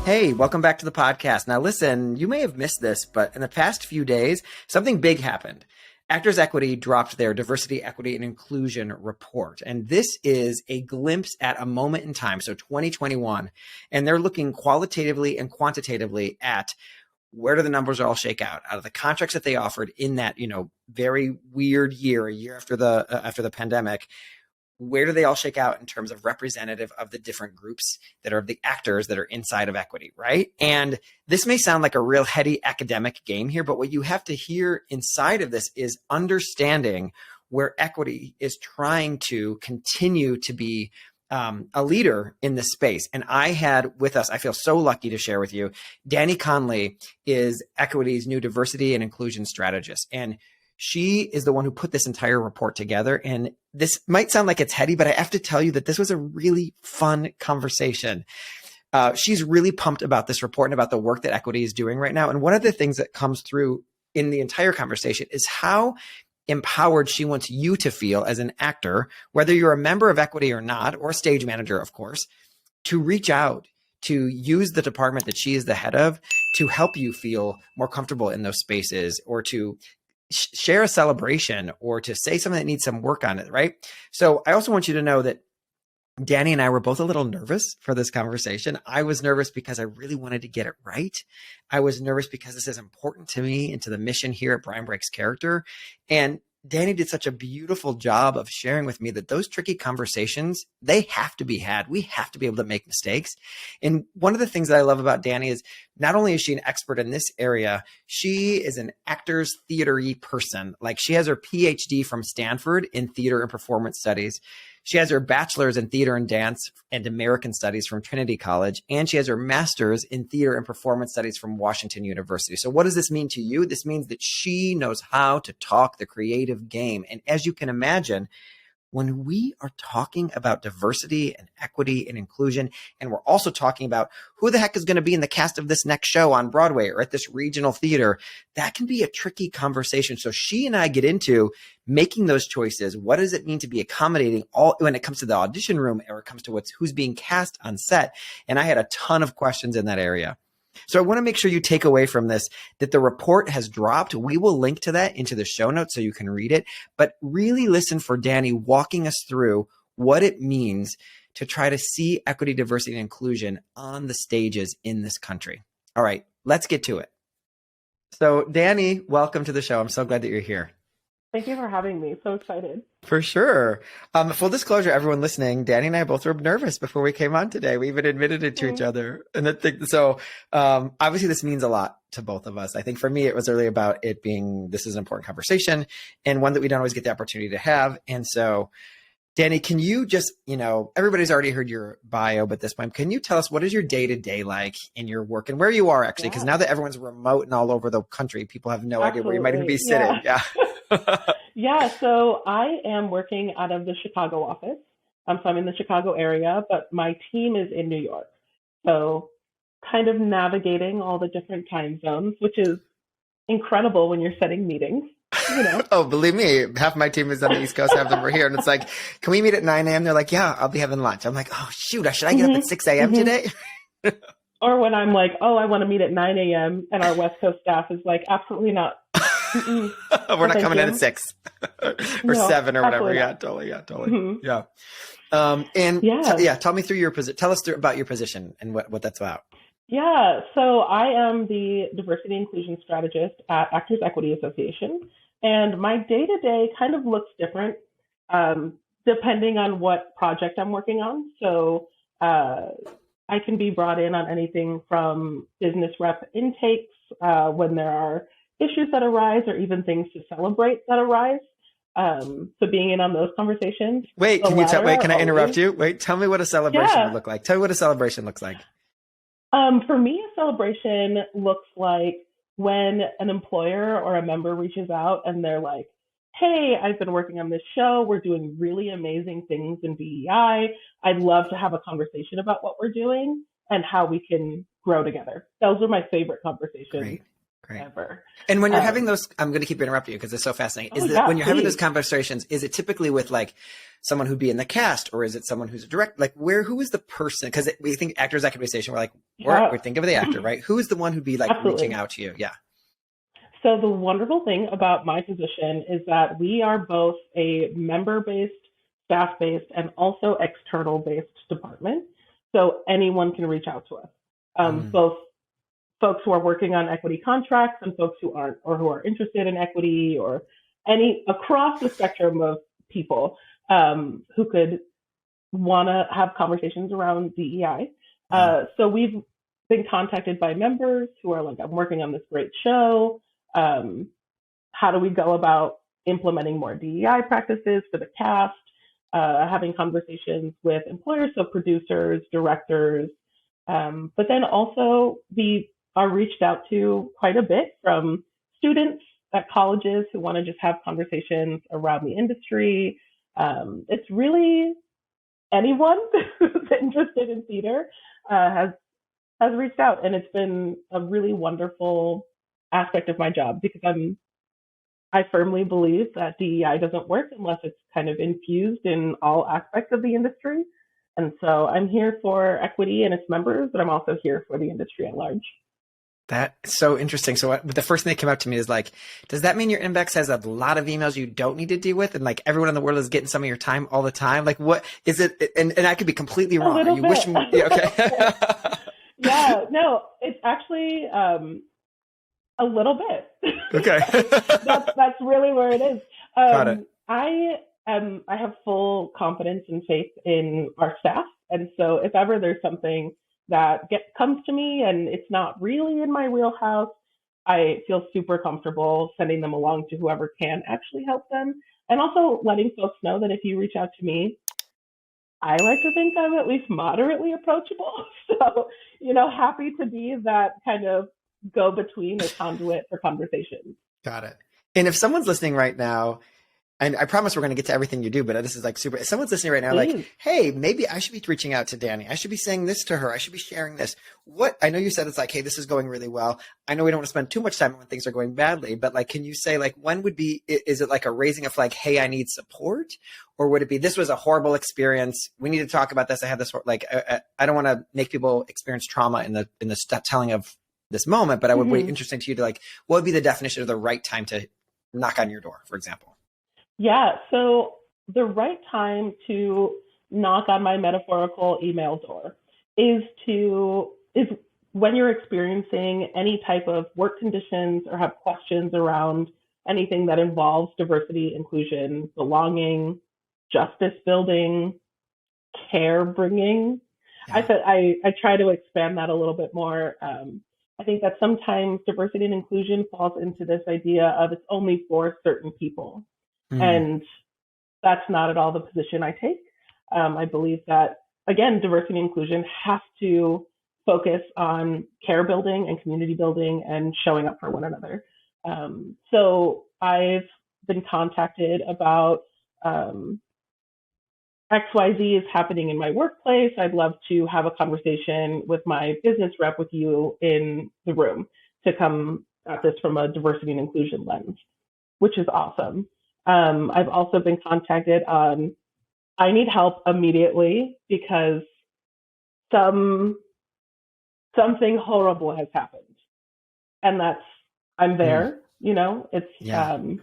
Hey, welcome back to the podcast. Now listen, you may have missed this, but in the past few days, something big happened. Actors Equity dropped their Diversity, Equity, and Inclusion report. And this is a glimpse at a moment in time, so 2021. And they're looking qualitatively and quantitatively at where do the numbers all shake out of the contracts that they offered in that, very weird year, a year after the pandemic. Where do they all shake out in terms of representative of the different groups that are the actors that are inside of equity, right? And this may sound like a real heady academic game here, but what you have to hear inside of this is understanding where equity is trying to continue to be a leader in this space. And I had with us, I feel so lucky to share with you, Danee Conley is Equity's new diversity and inclusion strategist. And she is the one who put this entire report together. And this might sound like it's heady, but I have to tell you that this was a really fun conversation. She's really pumped about this report and about the work that Equity is doing right now. And one of the things that comes through in the entire conversation is how empowered she wants you to feel as an actor, whether you're a member of Equity or not, or a stage manager, of course, to reach out, to use the department that she is the head of to help you feel more comfortable in those spaces, or to share a celebration, or to say something that needs some work on it, right? So I also want you to know that Danee and I were both a little nervous for this conversation. I was nervous because I really wanted to get it right. I was nervous because this is important to me and to the mission here at Brian Breaks Character. And Danee did such a beautiful job of sharing with me that those tricky conversations, they have to be had. We have to be able to make mistakes. And one of the things that I love about Danee is not only is she an expert in this area, she is an actor's theater-y person. Like, she has her PhD from Stanford in theater and performance studies. She has her bachelor's in theater and dance and American studies from Trinity College, and she has her master's in theater and performance studies from Washington University. So what does this mean to you? This means that she knows how to talk the creative game. And as you can imagine, when we are talking about diversity and equity and inclusion, and we're also talking about who the heck is going to be in the cast of this next show on Broadway or at this regional theater, that can be a tricky conversation. So she and I get into making those choices. What does it mean to be accommodating all when it comes to the audition room, or it comes to who's being cast on set? And I had a ton of questions in that area. So I want to make sure you take away from this that the report has dropped. We will link to that into the show notes so you can read it, but really listen for Danee walking us through what it means to try to see equity, diversity, and inclusion on the stages in this country. All right, let's get to it. So Danee, welcome to the show. I'm so glad that you're here. Thank you for having me. So excited. For sure. Full disclosure, everyone listening, Danee and I both were nervous before we came on today. We even admitted it to each other. And obviously this means a lot to both of us. I think for me, it was really about it being, this is an important conversation and one that we don't always get the opportunity to have. And so Danee, can you just, everybody's already heard your bio, but at this point, can you tell us what is your day-to-day like in your work and where you are actually? Because now that everyone's remote and all over the country, people have no idea where you might even be sitting. Yeah. Yeah, so I am working out of the Chicago office. So I'm in the Chicago area, but my team is in New York. So kind of navigating all the different time zones, which is incredible when you're setting meetings. Oh, believe me, half my team is on the East Coast, half of them are here. And it's like, can we meet at 9 a.m.? They're like, yeah, I'll be having lunch. I'm like, oh, shoot, should I get up at 6 a.m. today? Or when I'm like, oh, I want to meet at 9 a.m. and our West Coast staff is like, absolutely not. We're not coming in at 6 or 7 or whatever. Yeah, totally. Yeah. Tell me through your position. Tell us about your position and what that's about. Yeah. So I am the Diversity Inclusion Strategist at Actors Equity Association. And my day-to-day kind of looks different depending on what project I'm working on. So I can be brought in on anything from business rep intakes when there are issues that arise, or even things to celebrate that arise. So being in on those conversations. Wait, can I interrupt you? Wait, tell me what a celebration would look like. Tell me what a celebration looks like. For me, a celebration looks like when an employer or a member reaches out and they're like, hey, I've been working on this show. We're doing really amazing things in BEI. I'd love to have a conversation about what we're doing and how we can grow together. Those are my favorite conversations. Great. Great. ever. And when you're having those, I'm going to keep interrupting you because it's so fascinating. When you're having those conversations, is it typically with like someone who'd be in the cast, or is it someone who's a direct, like who is the person? Because we think Actors Equity Station, we're like, we think of the actor, right? Who is the one who'd be like reaching out to you? Yeah. So the wonderful thing about my position is that we are both a member-based, staff-based, and also external-based department. So anyone can reach out to us, both folks who are working on equity contracts and folks who aren't, or who are interested in equity, or across the spectrum of people who could want to have conversations around DEI. So we've been contacted by members who are like, I'm working on this great show. How do we go about implementing more DEI practices for the cast? Having conversations with employers, so producers, directors, but then also we are reached out to quite a bit from students at colleges who want to just have conversations around the industry. It's really anyone who's interested in theater has reached out, and it's been a really wonderful aspect of my job because I firmly believe that DEI doesn't work unless it's kind of infused in all aspects of the industry. And so I'm here for equity and its members, but I'm also here for the industry at large. That's so interesting. So the first thing that came up to me is like, does that mean your inbox has a lot of emails you don't need to deal with? And like everyone in the world is getting some of your time all the time? Like what is it? And I could be completely wrong. You wish me, okay. Yeah, no, it's actually a little bit. Okay. that's really where it is. Got it. I have full confidence and faith in our staff. And so if ever there's something that comes to me and it's not really in my wheelhouse, I feel super comfortable sending them along to whoever can actually help them. And also letting folks know that if you reach out to me, I like to think I'm at least moderately approachable. So, happy to be that kind of go between a conduit for conversations. Got it. And if someone's listening right now, and I promise we're going to get to everything you do, but this is like super, if someone's listening right now, like, hey, maybe I should be reaching out to Danee. I should be saying this to her. I should be sharing this. I know you said it's like, hey, this is going really well. I know we don't want to spend too much time when things are going badly, but like, can you say like, when would be, is it like a raising a flag? Hey, I need support? Or would it be, this was a horrible experience. We need to talk about this. I have this, like, I don't want to make people experience trauma in the telling of this moment, but I would be interesting to you to like, what would be the definition of the right time to knock on your door, for example? Yeah, so the right time to knock on my metaphorical email door is when you're experiencing any type of work conditions or have questions around anything that involves diversity, inclusion, belonging, justice building, care bringing. Yeah. I try to expand that a little bit more. I think that sometimes diversity and inclusion falls into this idea of it's only for certain people. And that's not at all the position I take. I believe that, again, diversity and inclusion has to focus on care building and community building and showing up for one another. So I've been contacted about XYZ is happening in my workplace. I'd love to have a conversation with my business rep with you in the room to come at this from a diversity and inclusion lens, which is awesome. I've also been contacted on, I need help immediately because something horrible has happened. And I'm there, I'm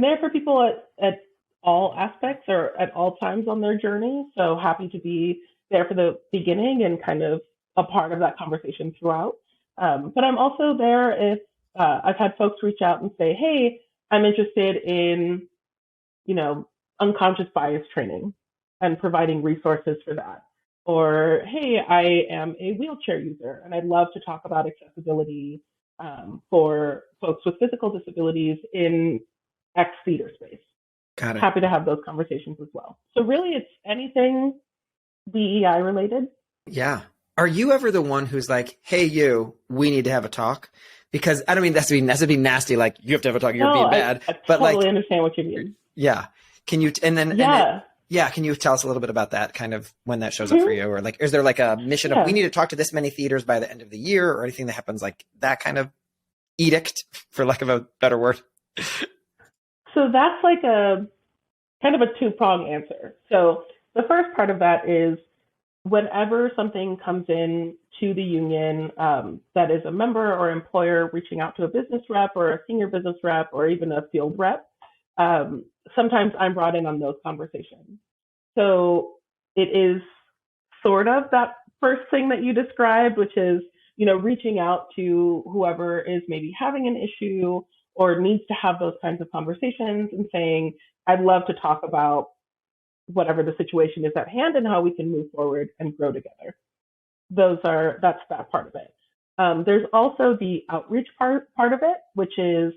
there for people at all aspects or at all times on their journey. So happy to be there for the beginning and kind of a part of that conversation throughout. But I'm also there if I've had folks reach out and say, hey, I'm interested in, unconscious bias training and providing resources for that. Or, hey, I am a wheelchair user and I'd love to talk about accessibility for folks with physical disabilities in X theater space. Got it. Happy to have those conversations as well. So really it's anything DEI related. Yeah. Are you ever the one who's like, hey, we need to have a talk? Because I don't mean that's to be nasty, like you have to have a talk, you're being bad. I but totally understand what you mean. Yeah. Can you, can you tell us a little bit about that, kind of when that shows up for you? Or like, is there like a mission of, we need to talk to this many theaters by the end of the year or anything that happens like that kind of edict, for lack of a better word? So that's like a kind of a two-prong answer. So the first part of that is whenever something comes in to the union that is a member or employer reaching out to a business rep or a senior business rep or even a field rep, sometimes I'm brought in on those conversations. So it is sort of that first thing that you described, which is, reaching out to whoever is maybe having an issue or needs to have those kinds of conversations and saying, I'd love to talk about whatever the situation is at hand and how we can move forward and grow together. That's that part of it. There's also the outreach part of it, which is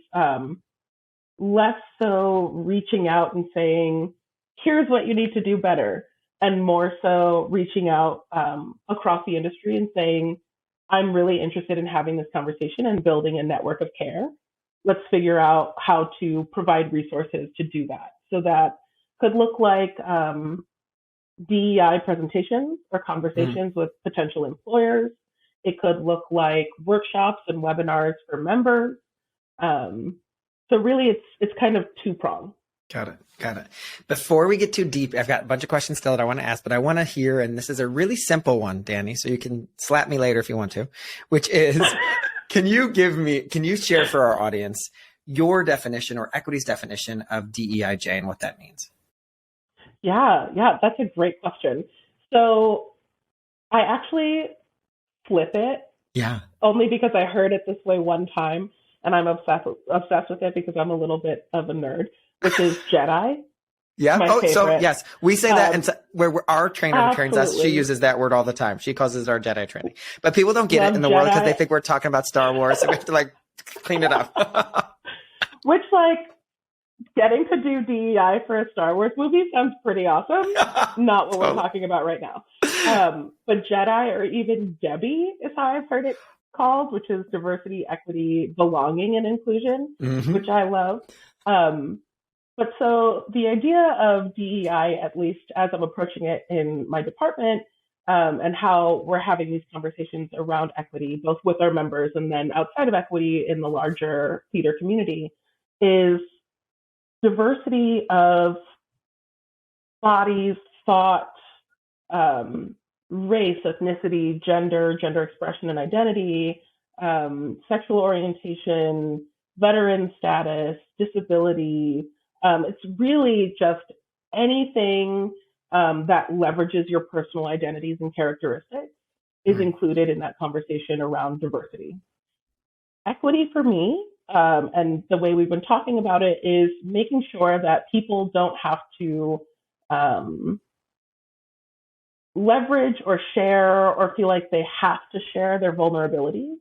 less so reaching out and saying, here's what you need to do better, and more so reaching out across the industry and saying, I'm really interested in having this conversation and building a network of care. Let's figure out how to provide resources to do that. So that could look like DEI presentations or conversations with potential employers. It could look like workshops and webinars for members. So really, it's kind of two-pronged. Got it. Before we get too deep, I've got a bunch of questions still that I want to ask, but I want to hear, and this is a really simple one, Danee, so you can slap me later if you want to, which is, can you share for our audience your definition or Equity's definition of DEIJ and what that means? Yeah, that's a great question. So I actually flip it. Yeah. Only because I heard it this way one time, and I'm obsessed with it because I'm a little bit of a nerd, which is Jedi. Yeah. My favorite. So yes, we say that, and so, where our trainer who trains us, she uses that word all the time. She calls it our Jedi training, but people don't get it in the world because they think we're talking about Star Wars, so we have to clean it up. Which getting to do DEI for a Star Wars movie sounds pretty awesome. Not what we're talking about right now. But Jedi, or even Debbie is how I've heard it called, which is diversity, equity, belonging, and inclusion, which I love. But so the idea of DEI, at least as I'm approaching it in my department, and how we're having these conversations around equity, both with our members and then outside of equity in the larger theater community, is diversity of bodies, thought, race, ethnicity, gender expression and identity, sexual orientation, veteran status, disability. It's really just anything that leverages your personal identities and characteristics is included in that conversation around diversity. Equity for me, and the way we've been talking about it, is making sure that people don't have to leverage or share or feel like they have to share their vulnerabilities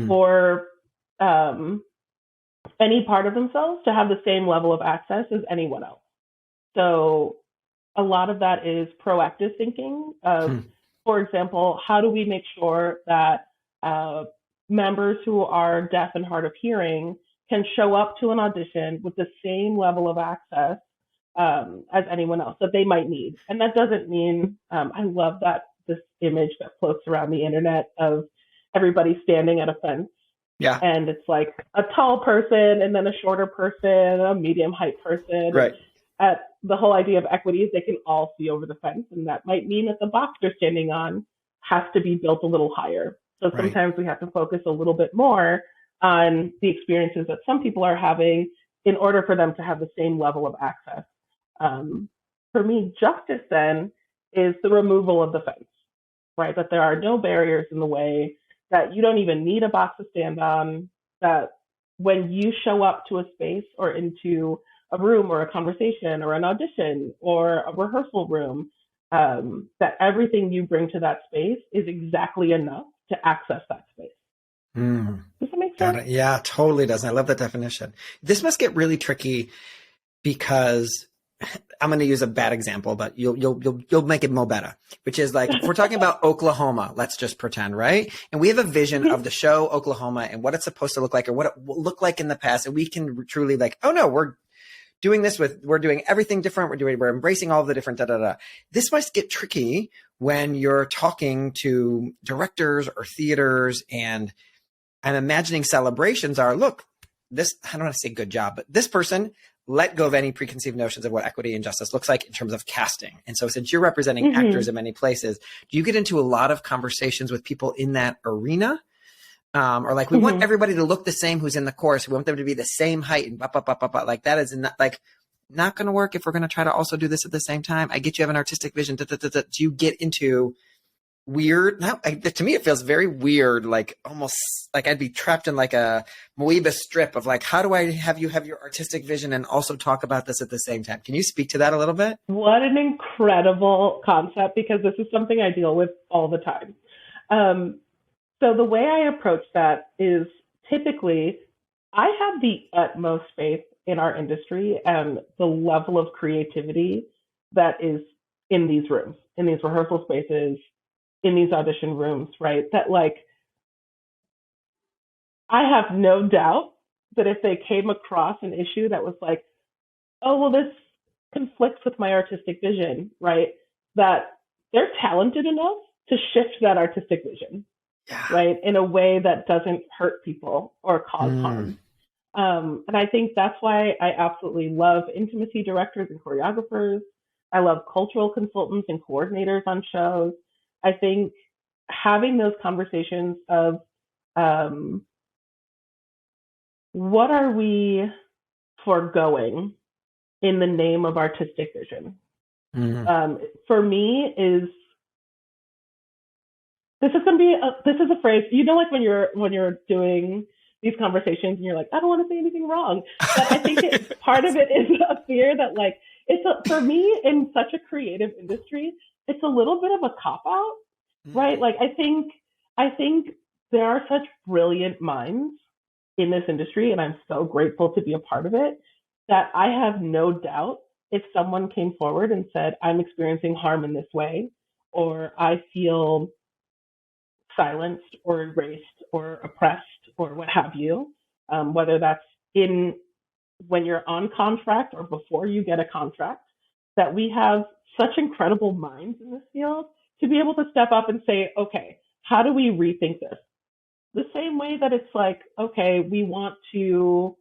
for any part of themselves to have the same level of access as anyone else. So a lot of that is proactive thinking of, for example, how do we make sure that members who are deaf and hard of hearing can show up to an audition with the same level of access as anyone else that they might need. And that doesn't mean, I love this image that floats around the internet of everybody standing at a fence. Yeah. And it's like a tall person and then a shorter person, a medium height person. Right. The whole idea of equity is they can all see over the fence. And that might mean that the box they're standing on has to be built a little higher. So sometimes we have to focus a little bit more on the experiences that some people are having in order for them to have the same level of access. For me, justice then is the removal of the fence, right? That there are no barriers in the way, that you don't even need a box to stand on, that when you show up to a space or into a room or a conversation or an audition or a rehearsal room, that everything you bring to that space is exactly enough to access that space. Does that make sense? Yeah, totally does. And I love that definition. This must get really tricky because I'm going to use a bad example, but you'll make it more better, which is like, if we're talking about Oklahoma, let's just pretend, right? And we have a vision of the show Oklahoma and what it's supposed to look like or what it will look like in the past. And we can truly oh no, we're doing everything different. We're embracing all of the different This must get tricky when you're talking to directors or theaters and I'm imagining celebrations are, look, this, I don't want to say good job, but this person let go of any preconceived notions of what equity and justice looks like in terms of casting. And so since you're representing actors in many places, do you get into a lot of conversations with people in that arena? Or like, we want everybody to look the same who's in the chorus. We want them to be the same height and like that is not like not going to work if we're going to try to also do this at the same time. I get you have an artistic vision. Do you get into weird? To me, it feels very weird. Like almost like I'd be trapped in like a Moebius strip of like, how do I have you have your artistic vision and also talk about this at the same time? Can you speak to that a little bit? What an incredible concept, because this is something I deal with all the time. So the way I approach that is typically I have the utmost faith in our industry and the level of creativity that is in these rooms, in these rehearsal spaces, in these audition rooms, right? That like, I have no doubt that if they came across an issue that was like, oh, well, this conflicts with my artistic vision, right? That they're talented enough to shift that artistic vision. Yeah. Right, in a way that doesn't hurt people or cause harm. And I think that's why I absolutely love intimacy directors and choreographers. I love cultural consultants and coordinators on shows. I think having those conversations of what are we foregoing in the name of artistic vision? For me is, this is a phrase, you know, like when you're doing these conversations and you're like, I don't want to say anything wrong. But I think part of it is a fear that like, for me in such a creative industry, it's a little bit of a cop-out, right? Like I think there are such brilliant minds in this industry, and I'm so grateful to be a part of it, that I have no doubt if someone came forward and said, I'm experiencing harm in this way, or I feel silenced or erased or oppressed or what have you, whether that's when you're on contract or before you get a contract, that we have such incredible minds in this field to be able to step up and say, okay, how do we rethink this? The same way that it's like, okay, we want to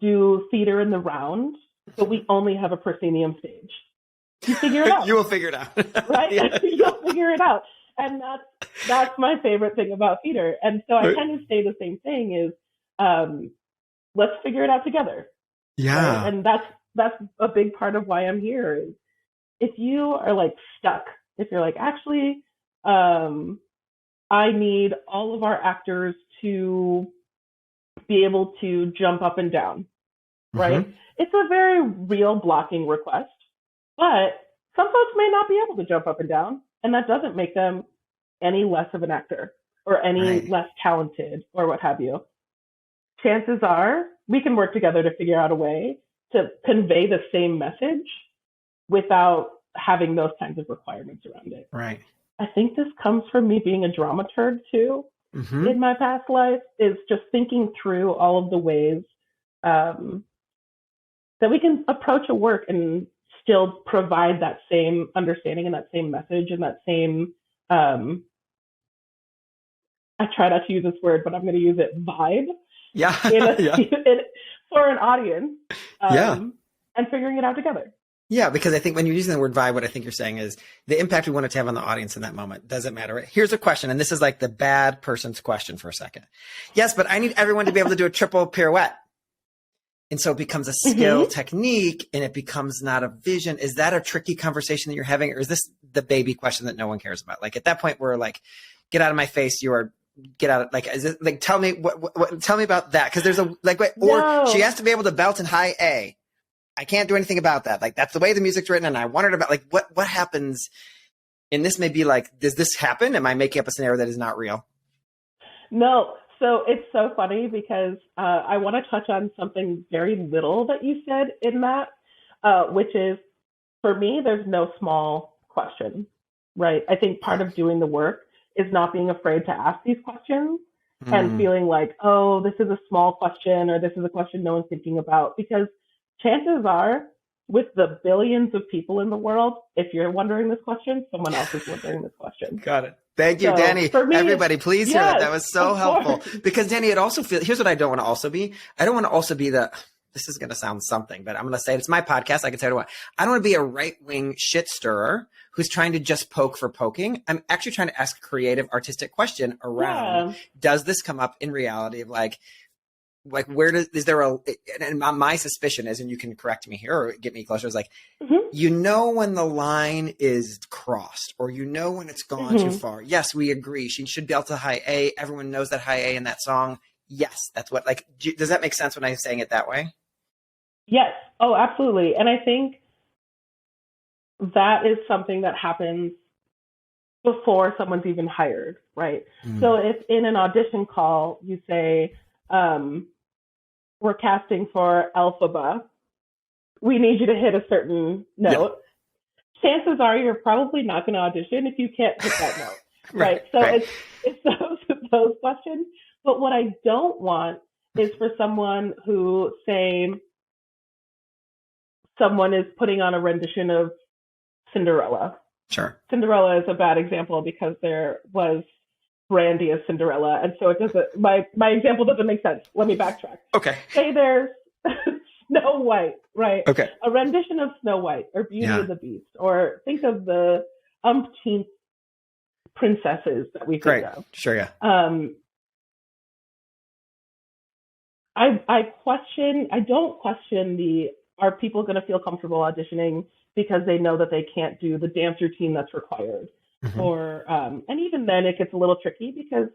do theater in the round, but we only have a proscenium stage. You figure it out. You will figure it out. Right? Yeah. You'll figure it out. And that's my favorite thing about theater. And so I kind of say the same thing is, let's figure it out together. Yeah. Right? And that's a big part of why I'm here. Is if you are like stuck, if you're like, actually, I need all of our actors to be able to jump up and down, right? It's a very real blocking request, but some folks may not be able to jump up and down. And that doesn't make them any less of an actor or any less talented or what have you. Chances are we can work together to figure out a way to convey the same message without having those kinds of requirements around it. Right. I think this comes from me being a dramaturg too in my past life, is just thinking through all of the ways that we can approach a work and still provide that same understanding and that same message and that same, I try not to use this word, but I'm going to use it, vibe. Yeah. For an audience. And figuring it out together. Yeah, because I think when you're using the word vibe, what I think you're saying is the impact we want it to have on the audience in that moment doesn't matter. Here's a question, and this is like the bad person's question for a second. Yes, but I need everyone to be able to do a triple pirouette. And so it becomes a skill technique, and it becomes not a vision. Is that a tricky conversation that you're having, or is this the baby question that no one cares about? Like at that point, we're like, get out of my face. Get out of, like, is it like, tell me tell me about that. Cause there's or she has to be able to belt in high A. I can't do anything about that. Like, that's the way the music's written. And I wondered about like, what happens? And this may be like, does this happen? Am I making up a scenario that is not real? No. So it's so funny because I want to touch on something very little that you said in that, which is, for me, there's no small question, right? I think part of doing the work is not being afraid to ask these questions and feeling like, oh, this is a small question or this is a question no one's thinking about, because chances are with the billions of people in the world, if you're wondering this question, someone else is wondering this question. Got it. Thank you, So, Danee. for me, Everybody, please hear that. That was so helpful. Course. Because Danee, it also feels, here's what I don't want to also be. I don't want to also be this is going to sound something, but I'm going to say it's my podcast. I can say what I want. I don't want to be a right-wing shit stirrer who's trying to just poke for poking. I'm actually trying to ask a creative, artistic question around, does this come up in reality of like where is there and my suspicion is, and you can correct me here or get me closer, is like, you know, when the line is crossed, or you know, when it's gone too far. Yes, we agree. She should be able to high A. Everyone knows that high A in that song. Yes. That's what, like, does that make sense when I'm saying it that way? Yes. Oh, absolutely. And I think that is something that happens before someone's even hired, right? So if in an audition call, you say, we're casting for Elphaba, we need you to hit a certain note. Chances are you're probably not going to audition if you can't hit that note, right? So it's those questions. But what I don't want is for someone who, say, someone is putting on a rendition of Cinderella. Sure. Cinderella is a bad example because there was Brandy as Cinderella, and so it doesn't. My example doesn't make sense. Let me backtrack. Okay. Say there's Snow White, right? Okay. A rendition of Snow White or Beauty and the Beast, or think of the umpteenth princesses that we think of. Sure. Yeah. I don't question are people going to feel comfortable auditioning because they know that they can't do the dance routine that's required? Or, and even then it gets a little tricky because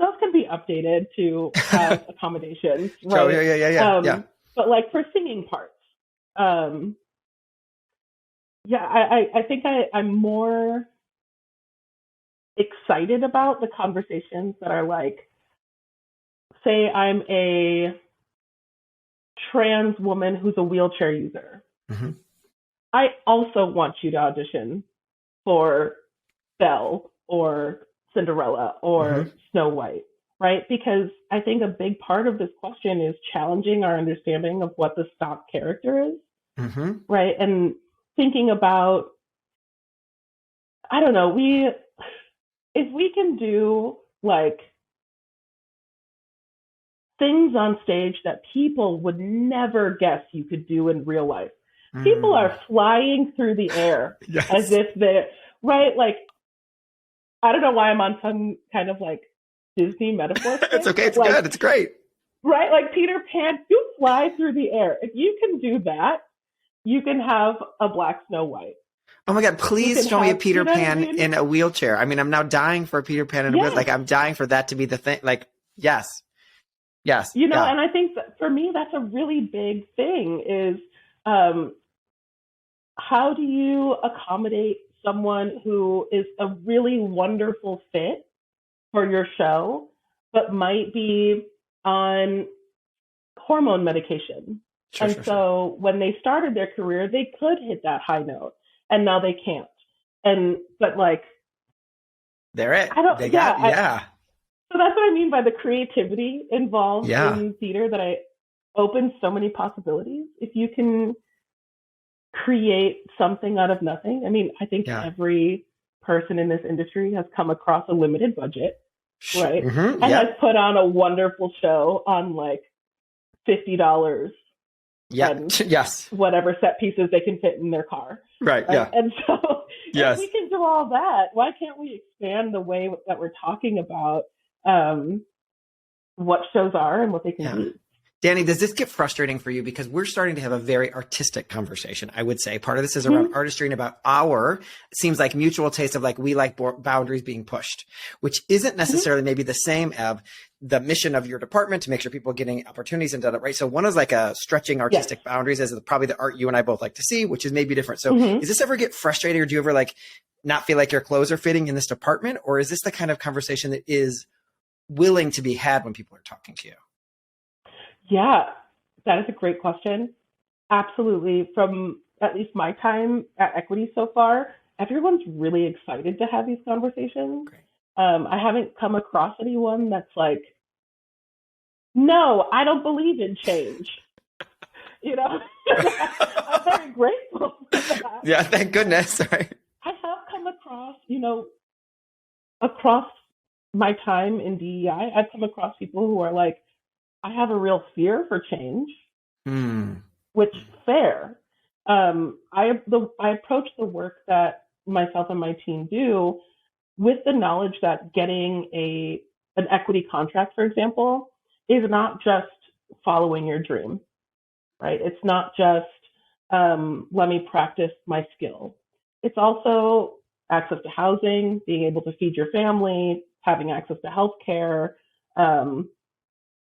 those can be updated to have accommodations, right? Oh, yeah. But like for singing parts, I think I'm more excited about the conversations that are like, say I'm a trans woman who's a wheelchair user. I also want you to audition for Belle or Cinderella or Snow White, right? Because I think a big part of this question is challenging our understanding of what the stock character is, right? And thinking about, I don't know, if we can do like things on stage that people would never guess you could do in real life. People are flying through the air as if they're, right? Like, I don't know why I'm on some kind of like Disney metaphor. It's okay. It's good. It's great. Right? Like Peter Pan, you fly through the air. If you can do that, you can have a Black Snow White. Oh my God, please show me a Peter Pan in a wheelchair. I mean, I'm now dying for a Peter Pan in a wheelchair. Like, I'm dying for that to be the thing. Like, yes. You know, and I think that for me, that's a really big thing is, how do you accommodate someone who is a really wonderful fit for your show, but might be on hormone medication? So when they started their career, they could hit that high note, and now they can't. But like, they're it. So that's what I mean by the creativity involved in theater, that opens so many possibilities. If you can create something out of nothing. I mean, I think every person in this industry has come across a limited budget, right? And has put on a wonderful show on like $50. Whatever set pieces they can fit in their car. Right. And so if we can do all that, why can't we expand the way that we're talking about what shows are and what they can be? Danee, does this get frustrating for you? Because we're starting to have a very artistic conversation, I would say. Part of this is around artistry and about it seems like mutual taste of like, we like boundaries being pushed, which isn't necessarily maybe the same of the mission of your department to make sure people are getting opportunities and right? So one is like a stretching artistic boundaries, as probably the art you and I both like to see, which is maybe different. So does this ever get frustrating, or do you ever like not feel like your clothes are fitting in this department? Or is this the kind of conversation that is willing to be had when people are talking to you? Yeah, that is a great question. Absolutely. From at least my time at Equity so far, everyone's really excited to have these conversations. I haven't come across anyone that's like, no, I don't believe in change. I'm very grateful for that. Yeah, thank goodness. Right. I have come across, across my time in DEI, I've come across people who are like, I have a real fear for change, which fair. I approach the work that myself and my team do with the knowledge that getting an equity contract, for example, is not just following your dream, right? It's not just let me practice my skill. It's also access to housing, being able to feed your family, having access to healthcare.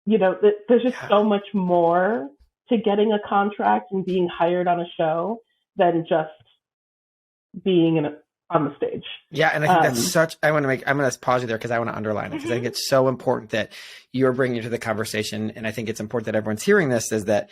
There's just so much more to getting a contract and being hired on a show than just being on the stage. Yeah. And I think that's I'm going to pause you there because I want to underline it because I think it's so important that you're bringing to the conversation. And I think it's important that everyone's hearing this is that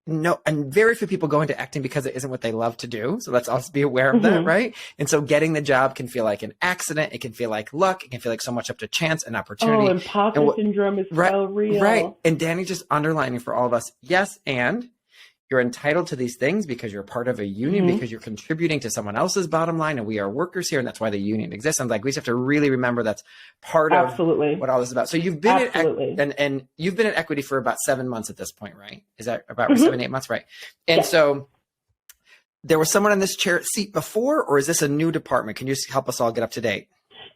and very few people go into acting because it isn't what they love to do. So let's also be aware of that, right? And so getting the job can feel like an accident. It can feel like luck. It can feel like so much up to chance and opportunity. Oh, imposter syndrome is so real. Right. And Danee just underlining for all of us, yes, and you're entitled to these things because you're part of a union, because you're contributing to someone else's bottom line, and we are workers here, and that's why the union exists. And like we just have to really remember that's part of what all this is about. So you've been and you've been at Equity for about 7 months at this point, right? Is that about 7, 8 months, right? And so there was someone in this seat before, or is this a new department? Can you just help us all get up to date?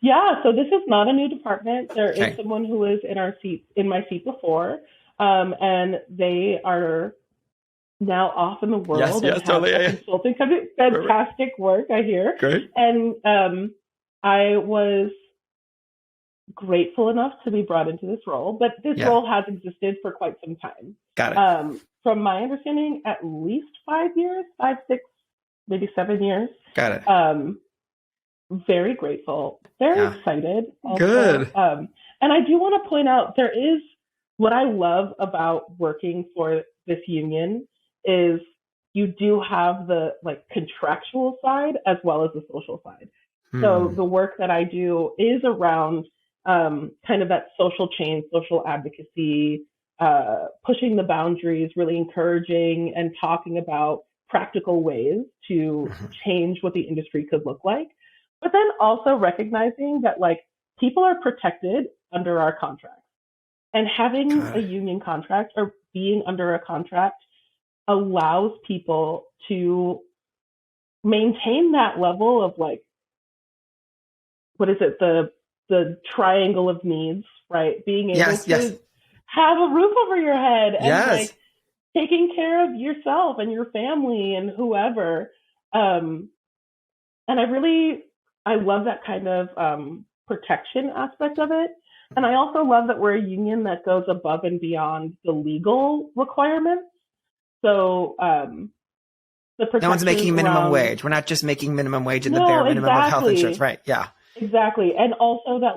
Yeah, so this is not a new department. There is someone who was in my seat before, and they are now off in the world consulting company. Fantastic work, I hear. Great. And I was grateful enough to be brought into this role, but this role has existed for quite some time. Got it. From my understanding, at least 5 years, 5, 6, maybe 7 years. Got it. Very grateful, very excited. Also. Good. And I do want to point out, there is what I love about working for this union is you do have the contractual side as well as the social side. So the work that I do is around kind of that social change, social advocacy, pushing the boundaries, really encouraging and talking about practical ways to change what the industry could look like. But then also recognizing that people are protected under our contracts, and having a union contract or being under a contract allows people to maintain that level of the triangle of needs, right? Being able to have a roof over your head and taking care of yourself and your family and whoever. And I love that kind of protection aspect of it. And I also love that we're a union that goes above and beyond the legal requirements. So no one's making minimum wage. We're not just making minimum wage and the bare minimum of health insurance, right? Yeah. Exactly. And also that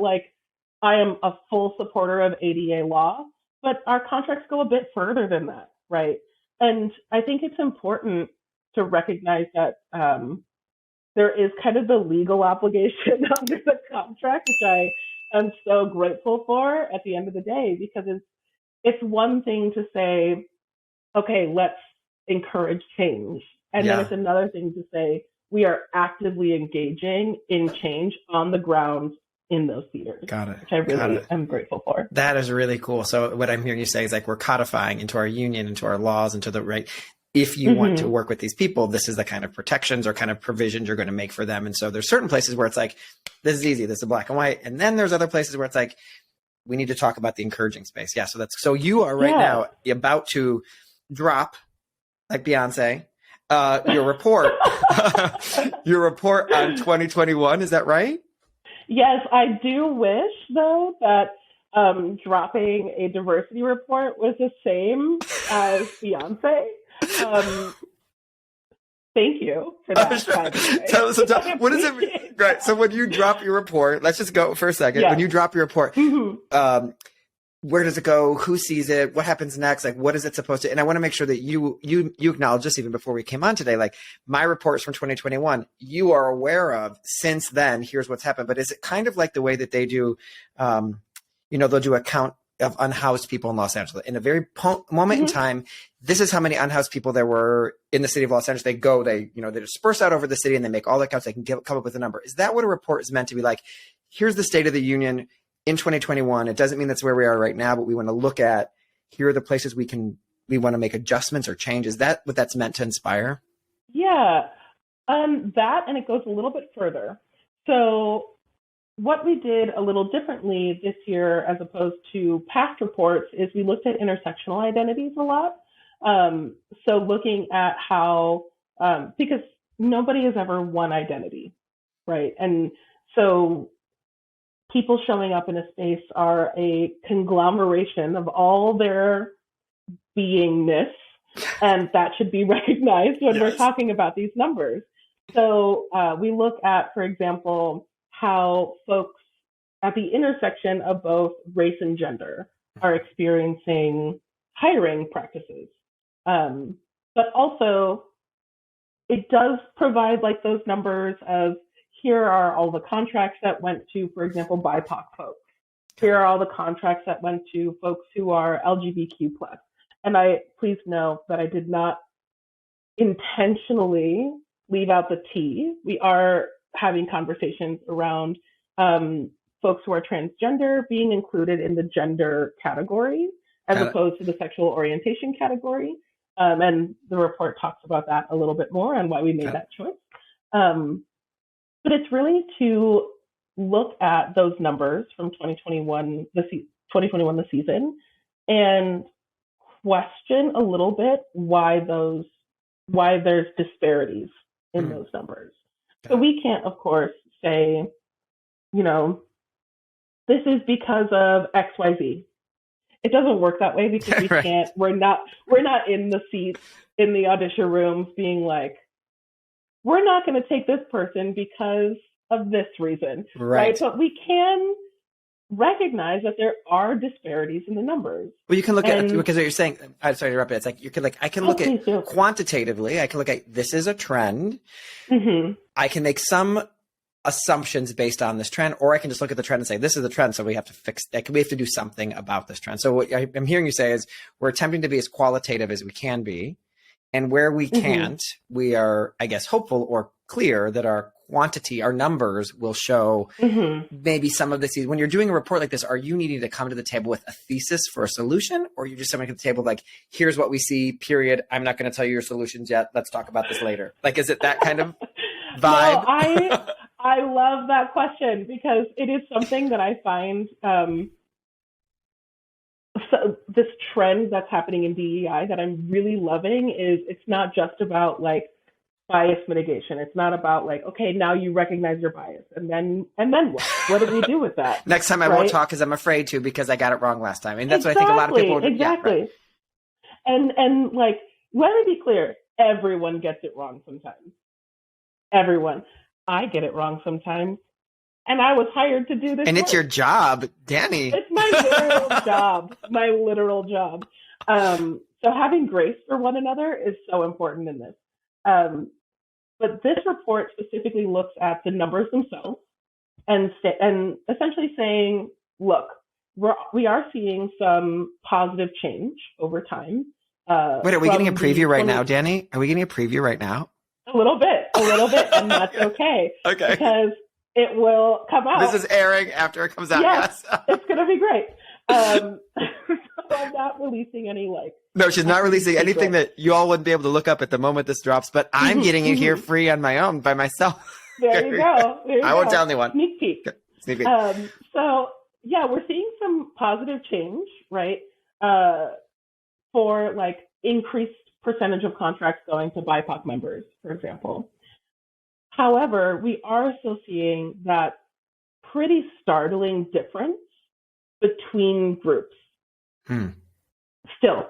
I am a full supporter of ADA law, but our contracts go a bit further than that, right? And I think it's important to recognize that there is kind of the legal obligation under the contract, which I am so grateful for at the end of the day, because it's one thing to say, okay, let's encourage change. And then it's another thing to say, we are actively engaging in change on the ground in those theaters. Got it. Which I really am grateful for. That is really cool. So what I'm hearing you say is we're codifying into our union, into our laws, into the right. If you want to work with these people, this is the kind of protections or kind of provisions you're going to make for them. And so there's certain places where it's this is easy. This is black and white. And then there's other places where it's we need to talk about the encouraging space. Yeah. So you are right now about to drop, like Beyonce, your report, your report on 2021. Is that right? Yes, I do wish though that dropping a diversity report was the same as Beyonce. Thank you for that. What is it? Right. So when you drop your report, let's just go for a second. When you drop your report, where does it go? Who sees it? What happens next? What is it supposed to? And I want to make sure that you acknowledge this even before we came on today. My reports from 2021, you are aware of since then. Here's what's happened. But is it kind of like the way that they do? They'll do of unhoused people in Los Angeles. In a very moment in time, this is how many unhoused people there were in the city of Los Angeles. They disperse out over the city and they make all the counts. They can come up with a number. Is that what a report is meant to be like? Here's the state of the union in 2021. It doesn't mean that's where we are right now, but we want to look at, here are the places we want to make adjustments or change. Is that what that's meant to inspire? Yeah, that, and it goes a little bit further. So what we did a little differently this year as opposed to past reports is we looked at intersectional identities a lot. So looking at how, because nobody has ever one identity, right? And so people showing up in a space are a conglomeration of all their beingness, and that should be recognized when we're talking about these numbers. So we look at, for example, how folks at the intersection of both race and gender are experiencing hiring practices. But also, it does provide like those numbers of, here are all the contracts that went to, for example, BIPOC folks. Here are all the contracts that went to folks who are LGBTQ+. And please know that I did not intentionally leave out the T. We are having conversations around folks who are transgender being included in the gender category as opposed to the sexual orientation category. And the report talks about that a little bit more and why we made that choice. But it's really to look at those numbers from 2021, the season, and question a little bit why there's disparities in those numbers. So we can't, of course, say, this is because of XYZ. It doesn't work that way because we can't, we're not in the seats in the audition rooms being like, we're not going to take this person because of this reason, right? But we can recognize that there are disparities in the numbers. Well, you can look at, because what you're saying, I'm sorry to interrupt you. It's like, I can look at quantitatively, I can look at, this is a trend. I can make some assumptions based on this trend, or I can just look at the trend and say, this is the trend, so we have to fix that. We have to do something about this trend. So what I'm hearing you say is, we're attempting to be as qualitative as we can be. And where we can't, we are, I guess, hopeful or clear that our quantity, our numbers will show maybe some of this. When you're doing a report like this, are you needing to come to the table with a thesis for a solution, or are you just coming to the table like, here's what we see, period. I'm not going to tell you your solutions yet. Let's talk about this later. Like, is it that kind of vibe? No, I love that question because it is something that I find so this trend that's happening in DEI that I'm really loving is it's not just about like bias mitigation. It's not about like, okay, now you recognize your bias and then what? What do we do with that? Next time I won't talk because I'm afraid to, because I got it wrong last time. And that's what I think a lot of people would. Exactly. And like, let me be clear, everyone gets it wrong sometimes. Everyone. I get it wrong sometimes. And I was hired to do this. And it's your job, Danee. It's my literal job. So having grace for one another is so important in this. But this report specifically looks at the numbers themselves and essentially saying, look, we are seeing some positive change over time. Wait, are we getting a preview right now, Danee? Are we getting a preview right now? A little bit, and that's okay. Okay. Because it will come out. This is airing after it comes out. Yes. It's going to be great. So I'm not releasing any No, she's not releasing anything that you all wouldn't be able to look up at the moment this drops, but I'm getting it here free on my own by myself. There you go. I won't tell anyone. Sneak peek. Sneak peek. So yeah, we're seeing some positive change, right? For like increased percentage of contracts going to BIPOC members, for example. However, we are still seeing that pretty startling difference between groups. Still,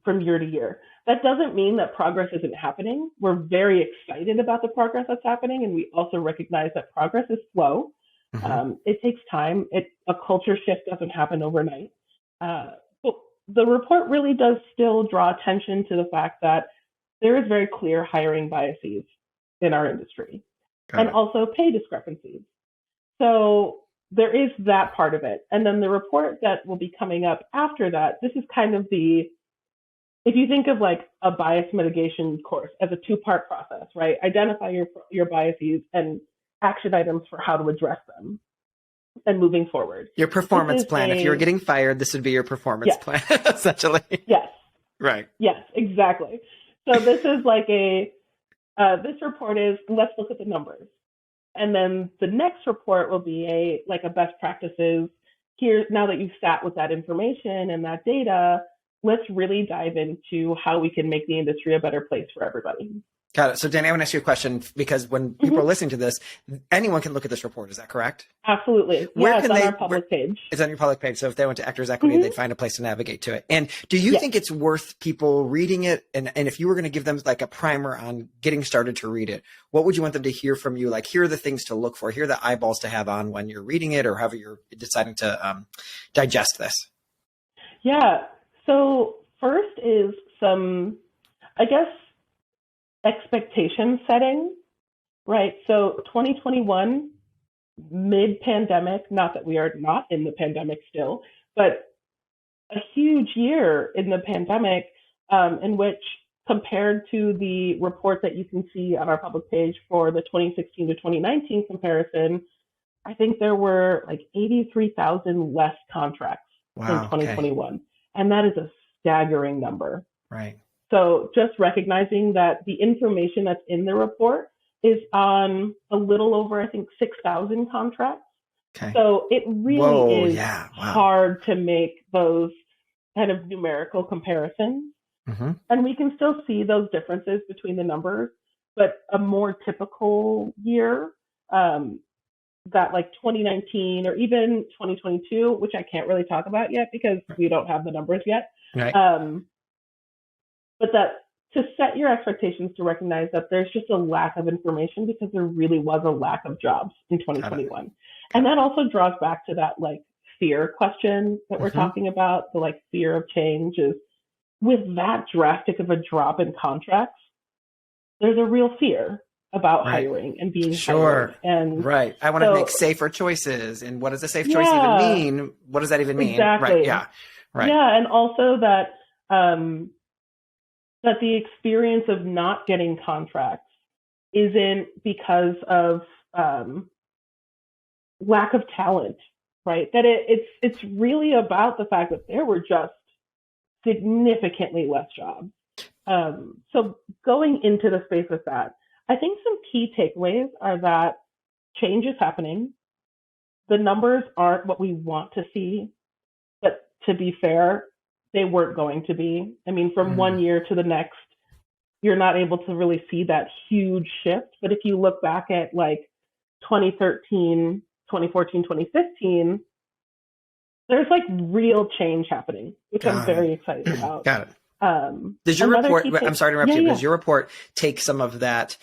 from year to year. That doesn't mean that progress isn't happening. We're very excited about the progress that's happening, and we also recognize that progress is slow. It takes time. A culture shift doesn't happen overnight. But the report really does still draw attention to the fact that there is very clear hiring biases in our industry, and also pay discrepancies. So there is that part of it. And then the report that will be coming up after that, this is kind of the, if you think of like a bias mitigation course as a two-part process, right? Identify your biases and action items for how to address them and moving forward. Your performance plan. If you were getting fired, this would be your performance plan, essentially. Yes. Right. Yes, exactly. So this is like this report is, let's look at the numbers. And then the next report will be a best practices. Here, now that you've sat with that information and that data, let's really dive into how we can make the industry a better place for everybody. Got it. So Danee, I want to ask you a question, because when people are listening to this, anyone can look at this report. Is that correct? Absolutely. Where it's on our public page. It's on your public page. So if they went to Actors Equity, they'd find a place to navigate to it. And do you think it's worth people reading it? And if you were going to give them like a primer on getting started to read it, what would you want them to hear from you? Like, here are the things to look for. Here are the eyeballs to have on when you're reading it, or however you're deciding to digest this. Yeah. So first is some, I guess, expectation setting, right? So 2021, mid-pandemic, not that we are not in the pandemic still, but a huge year in the pandemic, in which, compared to the report that you can see on our public page for the 2016 to 2019 comparison, I think there were like 83,000 less contracts in 2021. Okay. And that is a staggering number. Right. So just recognizing that the information that's in the report is on a little over, I think, 6,000 contracts. Okay. So it really is hard to make those kind of numerical comparisons. And we can still see those differences between the numbers, but a more typical year, that like 2019 or even 2022, which I can't really talk about yet because we don't have the numbers yet. Right. But that to set your expectations, to recognize that there's just a lack of information because there really was a lack of jobs in 2021. And that also draws back to that like fear question that we're talking about, the like fear of change is with that drastic of a drop in contracts, there's a real fear about hiring and being hired. And I want to make safer choices. And what does a safe choice even mean? What does that even mean? Exactly. Right. Yeah. Right. Yeah. And also that, that the experience of not getting contracts isn't because of lack of talent, right? That it's really about the fact that there were just significantly less jobs. So going into the space of that, I think some key takeaways are that change is happening. The numbers aren't what we want to see, but to be fair, they weren't going to be. I mean, from one year to the next, you're not able to really see that huge shift. But if you look back at like 2013, 2014, 2015, there's like real change happening, which I'm very excited about. Got it. Does your report, I'm sorry to interrupt you, does your report take some of that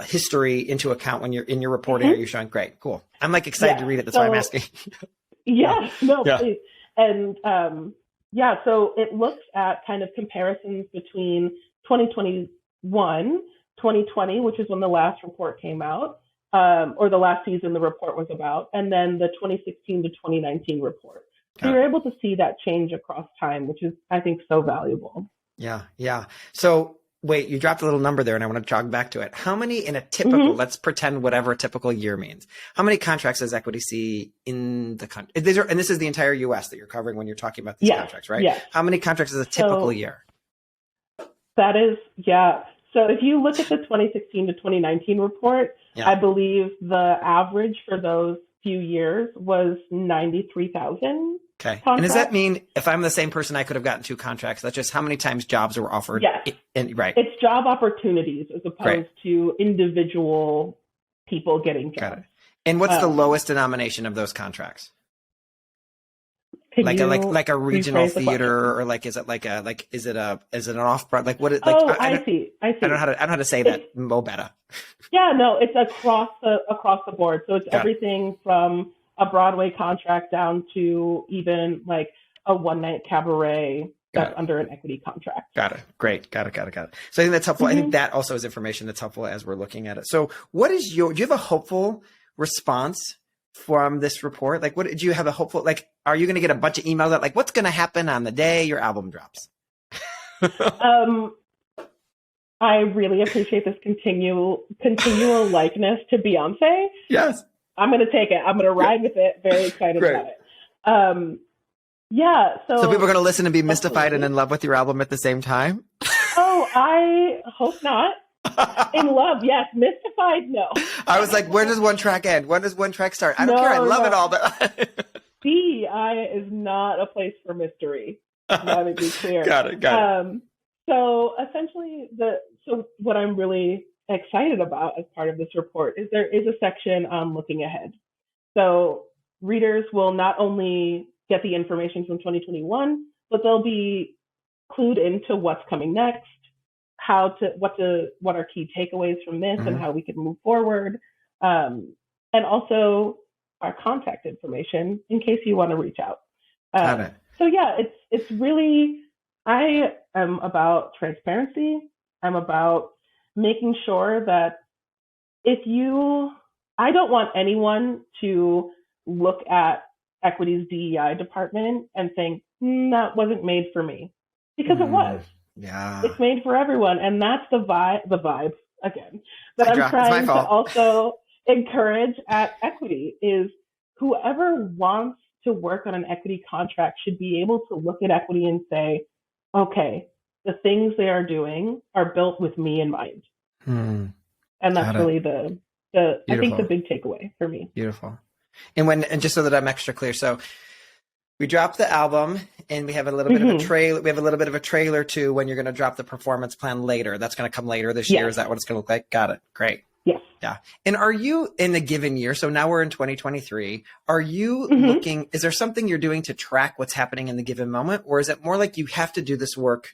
history into account when you're in your reporting? Are you showing? Great, cool. I'm like excited to read it. That's why I'm asking. Please. And so it looks at kind of comparisons between 2021, 2020, which is when the last report came out, or the last season the report was about, and then the 2016 to 2019 report. So you're able to see that change across time, which is, I think, so valuable. Yeah. Yeah. So wait, you dropped a little number there and I want to jog back to it. How many in a typical, let's pretend whatever a typical year means. How many contracts does Equity see in the country? And this is the entire US that you're covering when you're talking about these contracts, right? Yeah. How many contracts is a typical year? That is, So if you look at the 2016 to 2019 report, I believe the average for those few years was 93,000. Okay. And does that mean if I'm the same person, I could have gotten 2 contracts? That's just how many times jobs were offered? Yes. It's job opportunities as opposed to individual people getting jobs. Got it. And what's the lowest denomination of those contracts? Like a regional theater, or like is it is it an off broad, like what is, like I see. I don't know how to say that better. Yeah, no, it's across the board. So it's everything from a Broadway contract down to even like a one night cabaret that's under an Equity contract. Got it. Great. Got it. So I think that's helpful. I think that also is information that's helpful as we're looking at it. So what is do you have a hopeful response from this report? Like, what did you have a hopeful, like, are you going to get a bunch of emails that like, what's going to happen on the day your album drops? I really appreciate this continual likeness to Beyonce. Yes. I'm going to take it. I'm going to ride with it. Very excited about it. Yeah. So people are going to listen and be mystified and in love with your album at the same time? Oh, I hope not. In love, yes. Mystified, no. I was like, where does one track end? When does one track start? I don't care. I love it all, but DEI is not a place for mystery. Let me be clear. Got it. So essentially, what I'm really excited about as part of this report is there is a section on looking ahead. So readers will not only get the information from 2021, but they'll be clued into what's coming next, what are key takeaways from this, and how we can move forward, and also our contact information in case you want to reach out. Got it. So yeah, it's really, I am about transparency. I'm about making sure that I don't want anyone to look at Equity's DEI department and think, that wasn't made for me, because it was. Yeah. It's made for everyone. And that's the vibe again, that I'm trying to also encourage at Equity is whoever wants to work on an equity contract should be able to look at Equity and say, okay, the things they are doing are built with me in mind. And that's really the I think the big takeaway for me. Beautiful. And just so that I'm extra clear, so we dropped the album and we have a little bit of a trailer. We have a little bit of a trailer to when you're going to drop the performance plan later. That's going to come later this year. Is that what it's going to look like? Got it. Great. Yes. Yeah. And are you in a given year? So now we're in 2023. Are you looking, is there something you're doing to track what's happening in the given moment? Or is it more like you have to do this work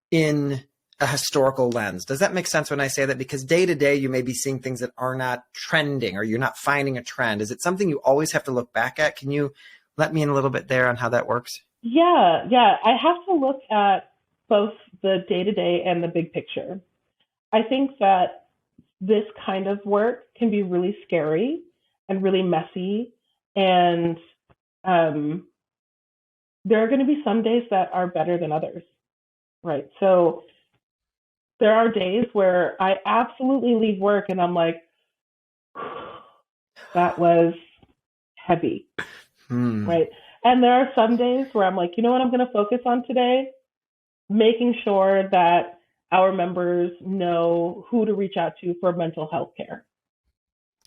in a historical lens? Does that make sense when I say that? Because day to day, you may be seeing things that are not trending or you're not finding a trend. Is it something you always have to look back at? Can you let me in a little bit there on how that works? Yeah. I have to look at both the day-to-day and the big picture. I think that this kind of work can be really scary and really messy. And there are going to be some days that are better than others, right? So there are days where I absolutely leave work and I'm like, that was heavy. Right. And there are some days where I'm like, you know what I'm going to focus on today? Making sure that our members know who to reach out to for mental health care.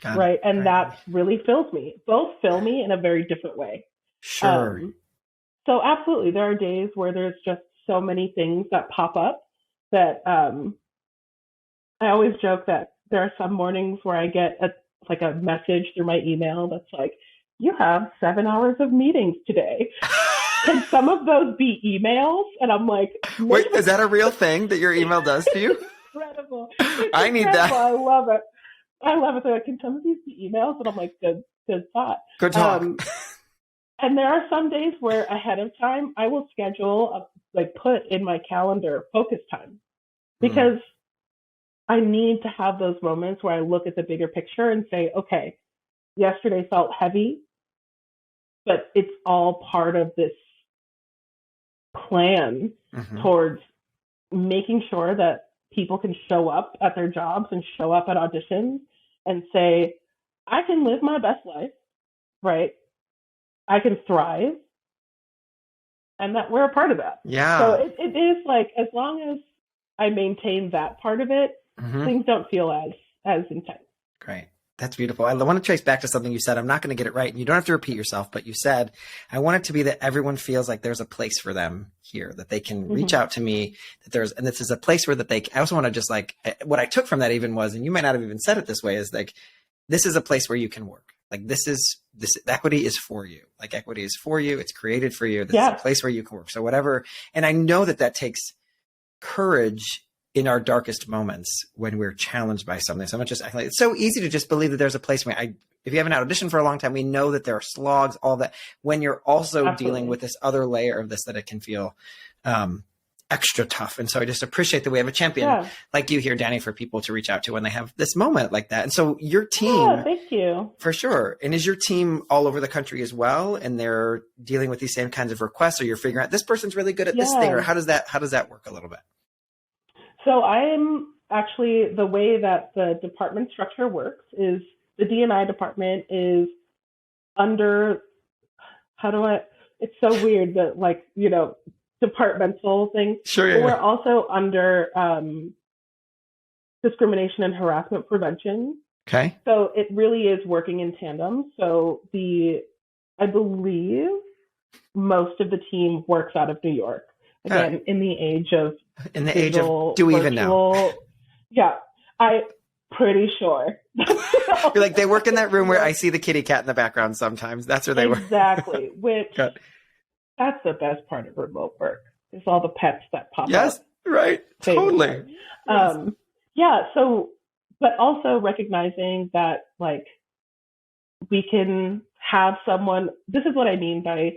Right. And that really fills me. Both fill me in a very different way. Sure. So absolutely, there are days where there's just so many things that pop up that I always joke that there are some mornings where I get a message through my email that's like, you have 7 hours of meetings today. Can some of those be emails? And I'm like, wait, is that a real thing that your email does to you? Incredible. I need that. I love it. They're like, can some of these be emails? And I'm like, good thought. Good talk. And there are some days where ahead of time, I will schedule, put in my calendar focus time, because I need to have those moments where I look at the bigger picture and say, okay, yesterday felt heavy, but it's all part of this plan towards making sure that people can show up at their jobs and show up at auditions and say, I can live my best life, right? I can thrive, and that we're a part of that. Yeah. So it is like, as long as I maintain that part of it, things don't feel as intense. Great. That's beautiful. I want to trace back to something you said. I'm not going to get it right, and you don't have to repeat yourself, but you said, I want it to be that everyone feels like there's a place for them here, that they can reach out to me, and this is a place where I also want to just what I took from that even was, and you might not have even said it this way, is like, this is a place where you can work. Like this equity is for you. Like equity is for you. It's created for you. This is a place where you can work. So whatever. And I know that takes courage in our darkest moments when we're challenged by something. So I'm not just acting like it's so easy to just believe that there's a place where if you haven't auditioned for a long time, we know that there are slogs, all that. When you're also dealing with this other layer of this, that it can feel, I extra tough. And so I just appreciate that we have a champion like you here, Danee, for people to reach out to when they have this moment like that. And so your team, thank you. For sure. And is your team all over the country as well? And they're dealing with these same kinds of requests, or you're figuring out this person's really good at this thing, or how does that work a little bit? So I'm actually, the way that the department structure works is the D&I department is under, it's so weird that, like, you know, departmental thing. Sure. Yeah, we're also under discrimination and harassment prevention. Okay. So it really is working in tandem. So I believe most of the team works out of New York. Again, in the age of do we even know? Yeah, I'm pretty sure. You're like, they work in that room where I see the kitty cat in the background sometimes. That's where they work. Exactly. Which that's the best part of remote work. Is all the pets that pop up. Yes, right. Totally. So, but also recognizing that, like, we can have someone, this is what I mean by,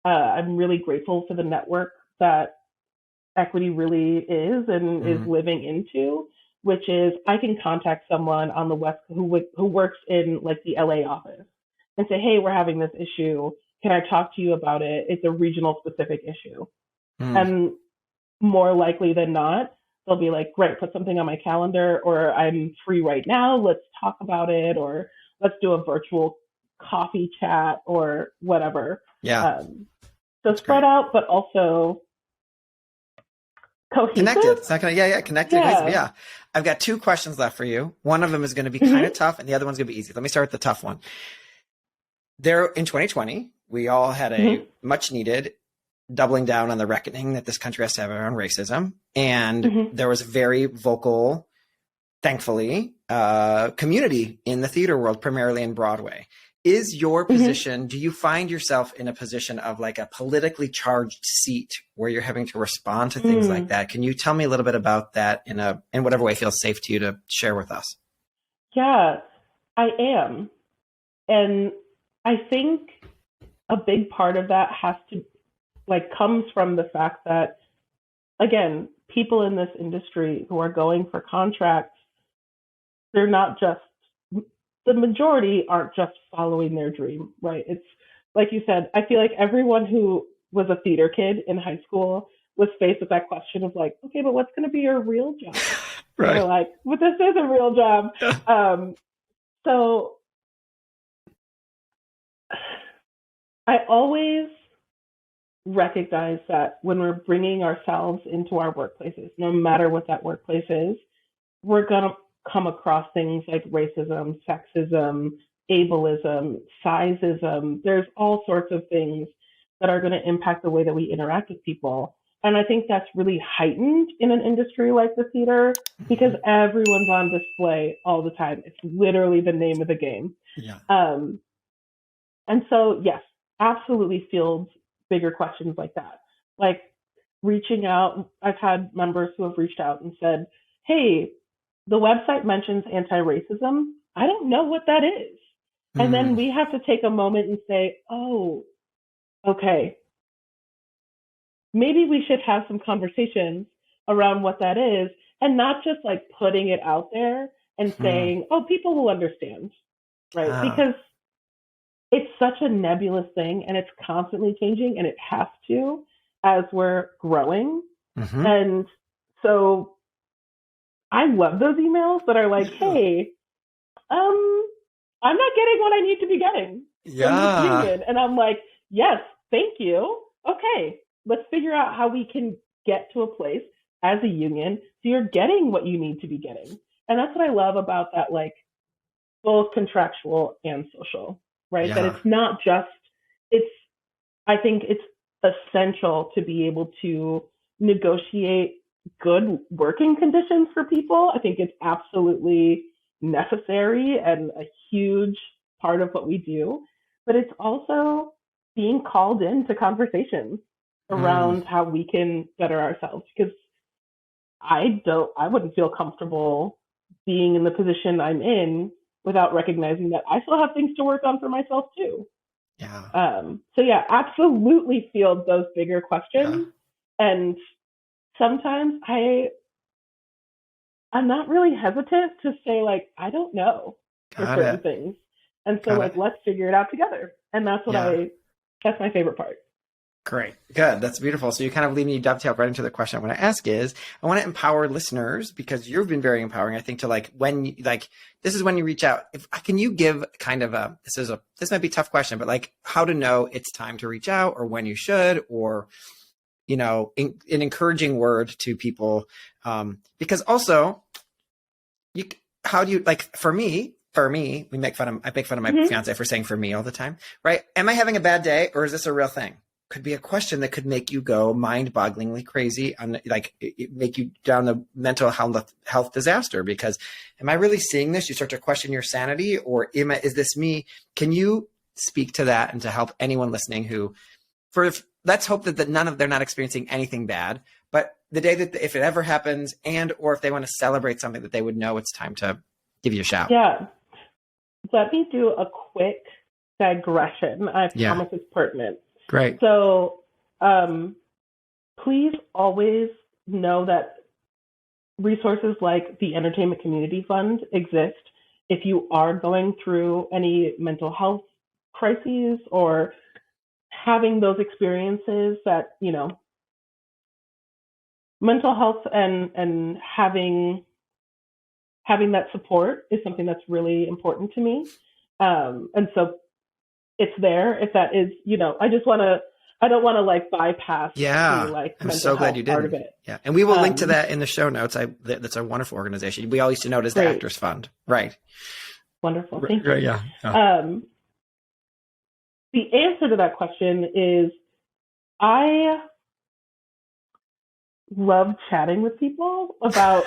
I'm really grateful for the network that equity really is and is living into, which is I can contact someone on the West who works in, like, the LA office and say, hey, we're having this issue. Can I talk to you about it? It's a regional specific issue. And more likely than not, they'll be like, great, put something on my calendar, or I'm free right now. Let's talk about it, or let's do a virtual coffee chat or whatever. Yeah. So that's spread out, but also cohesive. Connected. It's not going to, connected. Yeah. I've got 2 questions left for you. One of them is going to be kind of tough, and the other one's going to be easy. Let me start with the tough one. There in 2020, we all had a much needed doubling down on the reckoning that this country has to have around racism. And there was a very vocal, thankfully, community in the theater world, primarily in Broadway. Is your position, do you find yourself in a position of, like, a politically charged seat where you're having to respond to things like that? Can you tell me a little bit about that in whatever way feels safe to you to share with us? Yeah, I am. And I think a big part of that comes from the fact that, again, people in this industry who are going for contracts, they're not just, the majority aren't just following their dream, right? It's like you said, I feel like everyone who was a theater kid in high school was faced with that question of, like, okay, but what's going to be your real job? Right. They're like, but this is a real job. So I always recognize that when we're bringing ourselves into our workplaces, no matter what that workplace is, we're going to come across things like racism, sexism, ableism, sizeism. There's all sorts of things that are going to impact the way that we interact with people. And I think that's really heightened in an industry like the theater because everyone's on display all the time. It's literally the name of the game. Yeah. And so, yes, absolutely fields bigger questions like that. Like reaching out, I've had members who have reached out and said, hey, the website mentions anti-racism. I don't know what that is. And then we have to take a moment and say, oh, okay, maybe we should have some conversations around what that is and not just like putting it out there and saying, oh, people will understand, right? Because it's such a nebulous thing and it's constantly changing and it has to as we're growing. And so I love those emails that are like, hey, I'm not getting what I need to be getting from this union. And I'm like, yes, thank you. Okay, let's figure out how we can get to a place as a union so you're getting what you need to be getting. And that's what I love about that, like both contractual and social, right? That it's not just, I think it's essential to be able to negotiate good working conditions for people. I think it's absolutely necessary and a huge part of what we do, but it's also being called into conversations around how we can better ourselves, because I wouldn't feel comfortable being in the position I'm in without recognizing that I still have things to work on for myself too. So yeah, absolutely field those bigger questions and sometimes I'm not really hesitant to say, like, I don't know for Got certain it. things. And so, Got like, it. let's figure it out together. And that's what Yeah. that's my favorite part. Great. Good. That's beautiful. So you kind of lead me dovetail right into the question I want to ask is I want to empower listeners because you've been very empowering. I think to like when you, like this is when you reach out. Can you give kind of this might be a tough question, but like how to know it's time to reach out or when you should or an encouraging word to people because also how do you like for me I make fun of my fiance for saying for me all the time, right? Am I having a bad day or is this a real thing? Could be a question that could make you go mind-bogglingly crazy on make you down the mental health disaster because am I really seeing this? You start to question your sanity or is this me? Can you speak to that and to help anyone listening who let's hope that they're not experiencing anything bad, but the day that if it ever happens or if they want to celebrate something that they would know it's time to give you a shout. Yeah. Let me do a quick digression. I promise it's pertinent. Great. So please always know that resources like the Entertainment Community Fund exist if you are going through any mental health crises or having those experiences that, mental health and having that support is something that's really important to me. And so it's there if that is, I don't want to like bypass I'm so glad you did. Part of it. Yeah. And we will link to that in the show notes. That's a wonderful organization. We all used to know it as the Actors Fund. Right. Wonderful. Thank you. Yeah. The answer to that question is I love chatting with people about,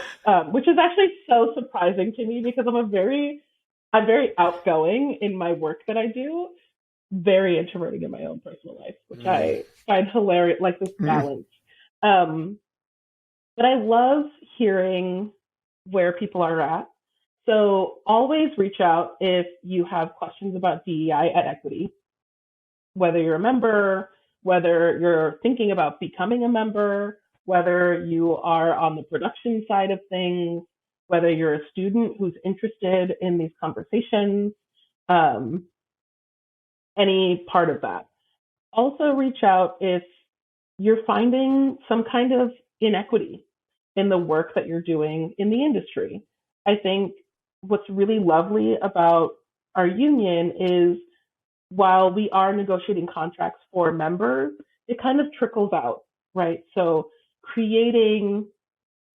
which is actually so surprising to me because I'm very outgoing in my work that I do, very introverted in my own personal life, which I find hilarious, like this balance. But I love hearing where people are at. So always reach out if you have questions about DEI at Equity, whether you're a member, whether you're thinking about becoming a member, whether you are on the production side of things, whether you're a student who's interested in these conversations, any part of that. Also reach out if you're finding some kind of inequity in the work that you're doing in the industry. I think what's really lovely about our union is while we are negotiating contracts for members, it kind of trickles out, right? So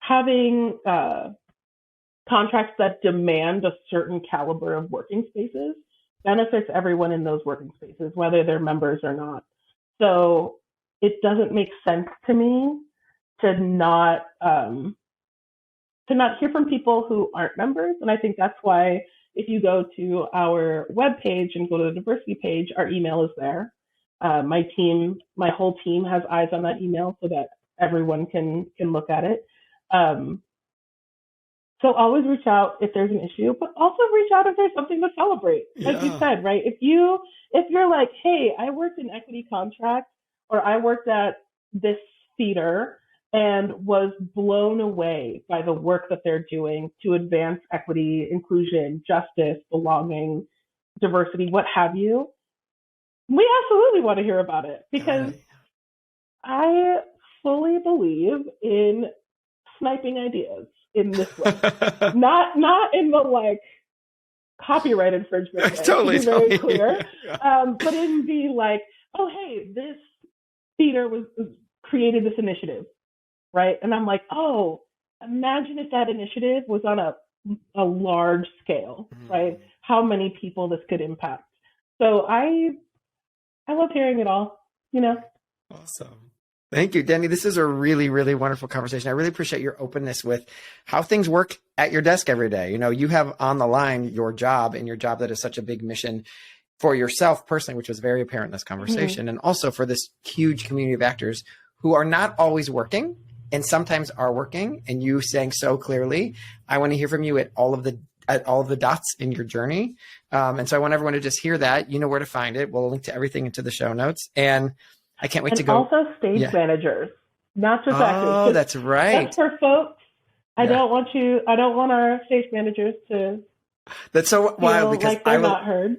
having contracts that demand a certain caliber of working spaces benefits everyone in those working spaces, whether they're members or not. So it doesn't make sense to me to not hear from people who aren't members. And I think that's why if you go to our webpage and go to the diversity page, our email is there. My whole team has eyes on that email so that everyone can look at it. So always reach out if there's an issue, but also reach out if there's something to celebrate. Like you said, right? If you're like, hey, I worked in equity contracts or I worked at this theater and was blown away by the work that they're doing to advance equity, inclusion, justice, belonging, diversity, what have you, we absolutely want to hear about it because I fully believe in sniping ideas in this way. not in the like copyright infringement way, totally, to be very clear. But in the like, oh hey, this theater was created this initiative, right? And I'm like, oh, imagine if that initiative was on a large scale, right? How many people this could impact. So I love hearing it all, Awesome. Thank you, Danee. This is a really, really wonderful conversation. I really appreciate your openness with how things work at your desk every day. You have on the line your job and your job that is such a big mission for yourself personally, which was very apparent in this conversation, and also for this huge community of actors who are not always working and sometimes are working. And you saying so clearly, I want to hear from you at all of the dots in your journey. And so I want everyone to just hear that. You know where to find it. We'll link to everything into the show notes. And I can't wait to go. Also stage managers. not just actors. Oh, that's right. That's for folks. I don't want our stage managers to That's so wild because like they're not heard.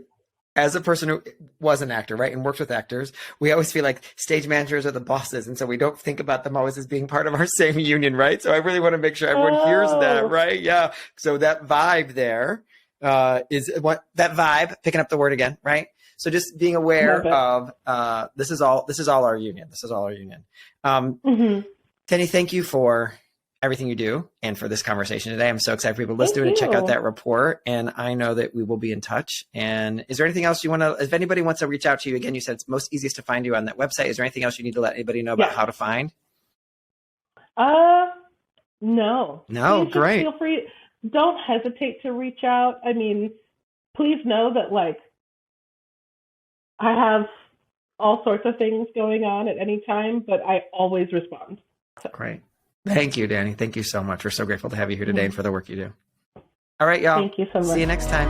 As a person who was an actor, right, and works with actors, we always feel like stage managers are the bosses, and so we don't think about them always as being part of our same union, right? So I really want to make sure everyone hears that, right? Yeah. So that vibe there is what that vibe. Picking up the word again, right? So just being aware of this is all our union. This is all our union. Danee, thank you for everything you do and for this conversation today. I'm so excited for people to listen to it and check out that report. And I know that we will be in touch. And is there anything else you want to, if anybody wants to reach out to you, again, you said it's most easiest to find you on that website. Is there anything else you need to let anybody know about how to find? No. No, please great. Feel free. Don't hesitate to reach out. I mean, please know that like I have all sorts of things going on at any time, but I always respond. So. Great. Thank you, Danee. Thank you so much. We're so grateful to have you here today and for the work you do. All right, y'all. Thank you so much. See you next time.